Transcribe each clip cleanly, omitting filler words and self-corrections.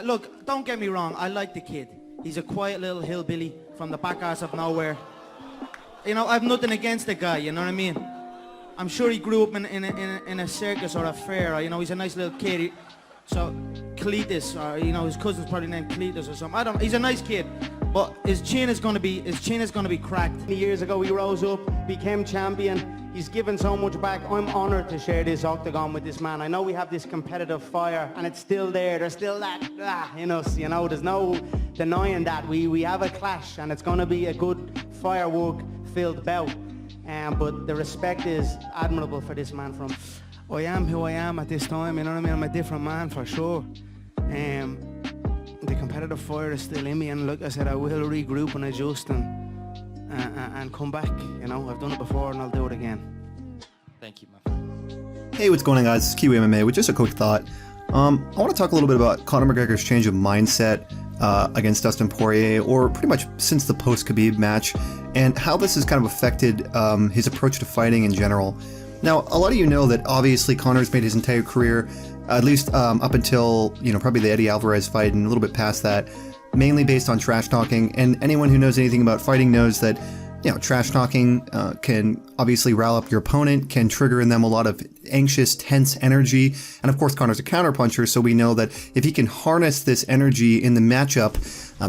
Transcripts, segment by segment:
Look, don't get me wrong, I like the kid. He's a quiet little hillbilly from the back arse of nowhere. You know, I've nothing against the guy, you know what I mean? I'm sure he grew up in a circus or a fair, or, you know, he's a nice little kid. So, Cletus, or, you know, his cousin's probably named Cletus or something. I don't know, he's a nice kid. But his chin is gonna be cracked. Years ago, he rose up, became champion. He's given so much back. I'm honored to share this octagon with this man. I know we have this competitive fire, and it's still there. There's still that in us, you know. There's no denying that. We have a clash, and it's gonna be a good firework-filled bout. But the respect is admirable for this man. From I am who I am at this time, you know what I mean? I'm a different man for sure. The competitive fire is still in me, and like I said, I will regroup and adjust and come back. You know, I've done it before and I'll do it again. Thank you, my friend. Hey, what's going on, guys? It's Kiwi MMA with just a quick thought. I want to talk a little bit about Conor McGregor's change of mindset against Dustin Poirier, or pretty much since the post-Khabib match, and how this has kind of affected his approach to fighting in general. Now, a lot of you know that obviously Conor's made his entire career, at least up until, you know, probably the Eddie Alvarez fight and a little bit past that, mainly based on trash talking. And anyone who knows anything about fighting knows that, you know, trash talking can obviously rile up your opponent, can trigger in them a lot of anxious, tense energy. And of course, Conor's a counterpuncher, so we know that if he can harness this energy in the matchup,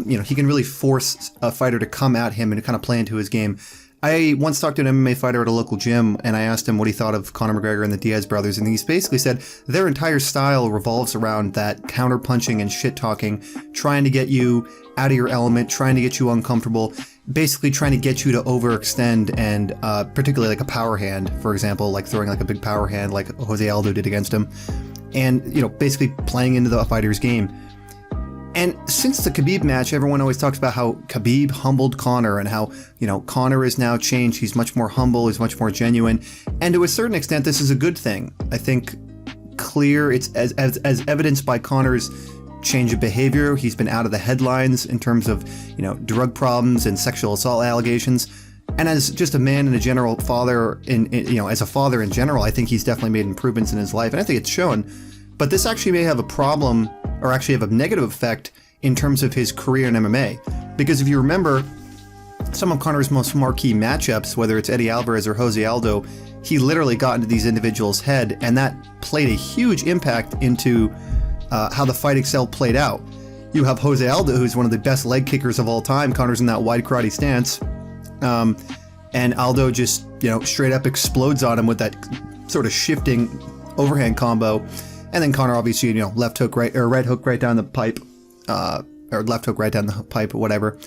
you know, he can really force a fighter to come at him and kind of play into his game. I once talked to an MMA fighter at a local gym, and I asked him what he thought of Conor McGregor and the Diaz brothers, and he's basically said their entire style revolves around that counter-punching and shit-talking, trying to get you out of your element, trying to get you uncomfortable, basically trying to get you to overextend, and particularly like a power hand, for example, like throwing like a big power hand like Jose Aldo did against him, and, you know, basically playing into the fighter's game. And since the Khabib match, everyone always talks about how Khabib humbled Conor and how, you know, Conor is now changed. He's much more humble. He's much more genuine. And to a certain extent, this is a good thing. I think clear, it's as evidenced by Conor's change of behavior. He's been out of the headlines in terms of, you know, drug problems and sexual assault allegations. And as just a man and a general father, you know, as a father in general, I think he's definitely made improvements in his life. And I think it's shown. But this actually may have a problem, or actually have a negative effect in terms of his career in MMA. Because if you remember, some of Conor's most marquee matchups, whether it's Eddie Alvarez or Jose Aldo, he literally got into these individuals' head, and that played a huge impact into how the fight itself played out. You have Jose Aldo, who's one of the best leg kickers of all time. Conor's in that wide karate stance. And Aldo just, you know, straight up explodes on him with that sort of shifting overhand combo. And then Conor obviously, you know, left hook right, or right hook right down the pipe, or left hook right down the pipe or whatever.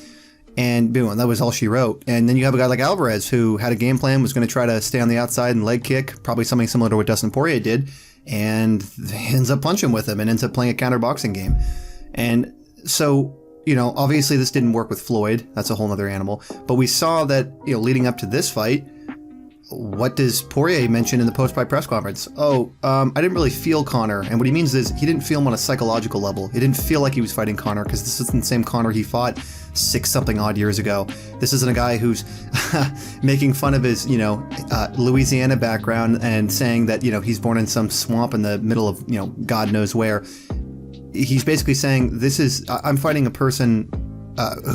And boom, that was all she wrote. And then you have a guy like Alvarez who had a game plan, was going to try to stay on the outside and leg kick, probably something similar to what Dustin Poirier did, and ends up punching with him and ends up playing a counterboxing game. And so, you know, obviously this didn't work with Floyd. That's a whole other animal. But we saw that, you know, leading up to this fight, what does Poirier mention in the post-fight press conference? Oh, I didn't really feel Conor. And what he means is he didn't feel him on a psychological level. He didn't feel like he was fighting Conor, because this isn't the same Conor he fought 6-something odd years ago. This isn't a guy who's making fun of his, you know, Louisiana background and saying that, you know, he's born in some swamp in the middle of, you know, God knows where. He's basically saying, I'm fighting a person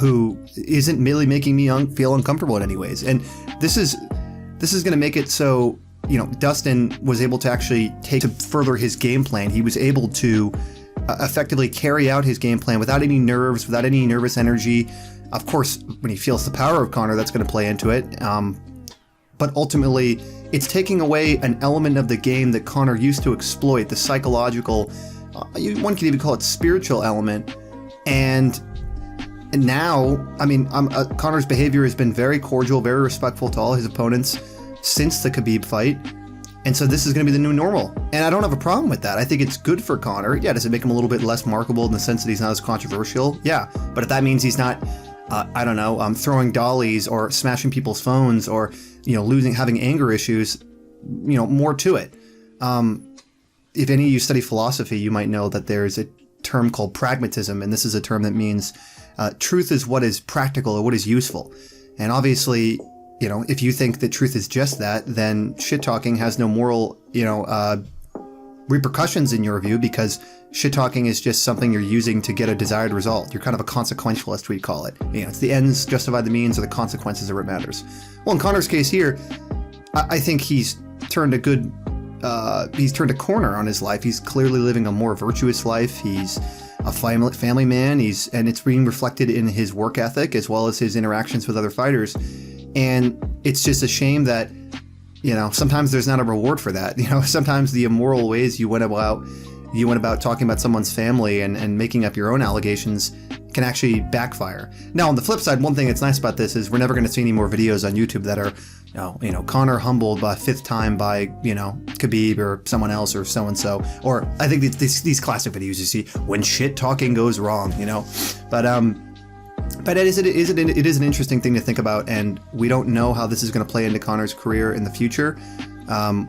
who isn't really making me feel uncomfortable in any ways. And this is going to make it so, you know, Dustin was able to actually to further his game plan. He was able to effectively carry out his game plan without any nerves, without any nervous energy. Of course, when he feels the power of Conor, that's going to play into it. But ultimately, it's taking away an element of the game that Conor used to exploit, the psychological, one could even call it spiritual element. And now, I mean, Conor's behavior has been very cordial, very respectful to all his opponents since the Khabib fight. And so this is going to be the new normal. And I don't have a problem with that. I think it's good for Conor. Yeah, does it make him a little bit less marketable in the sense that he's not as controversial? Yeah. But if that means he's not, I don't know, throwing dollies or smashing people's phones or, you know, having anger issues, you know, more to it. If any of you study philosophy, you might know that there's a term called pragmatism. And this is a term that means truth is what is practical or what is useful. And obviously, you know, if you think that truth is just that, then shit talking has no moral, you know, repercussions in your view, because shit talking is just something you're using to get a desired result. You're kind of a consequentialist, we call it. You know, it's the ends justify the means, or the consequences are what matters. Well, in Conor's case here, I think he's turned a corner on his life. He's clearly living a more virtuous life. He's a family man. And it's being reflected in his work ethic as well as his interactions with other fighters. And it's just a shame that, you know, sometimes there's not a reward for that. You know, sometimes the immoral ways you went about talking about someone's family and making up your own allegations can actually backfire. Now, on the flip side, one thing that's nice about this is we're never going to see any more videos on YouTube that are, you know, Conor humbled by fifth time by, you know, Khabib or someone else or so-and-so. Or I think these classic videos you see when shit talking goes wrong, you know. But it is an interesting thing to think about, and we don't know how this is going to play into Conor's career in the future.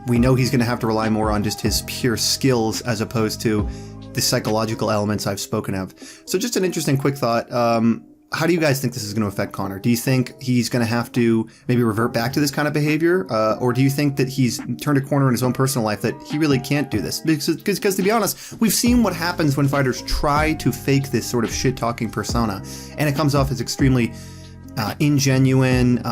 We know he's going to have to rely more on just his pure skills as opposed to the psychological elements I've spoken of. So just an interesting quick thought. How do you guys think this is going to affect Conor? Do you think he's going to have to maybe revert back to this kind of behavior? Or do you think that he's turned a corner in his own personal life that he really can't do this? Because to be honest, we've seen what happens when fighters try to fake this sort of shit-talking persona, and it comes off as extremely ingenuine,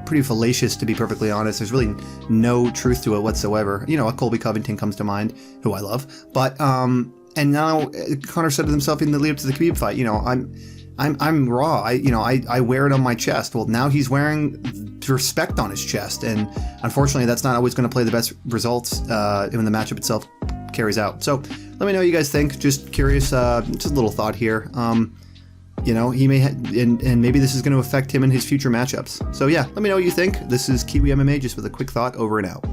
pretty fallacious, to be perfectly honest. There's really no truth to it whatsoever. You know, a Colby Covington comes to mind, who I love. But, and now Conor said to himself in the lead up to the Khabib fight, you know, I'm raw. I wear it on my chest. Well, now he's wearing respect on his chest, and unfortunately, that's not always going to play the best results when the matchup itself carries out. So, let me know what you guys think. Just curious, just a little thought here. You know, he may, and maybe this is going to affect him in his future matchups. So yeah, let me know what you think. This is Kiwi MMA, just with a quick thought. Over and out.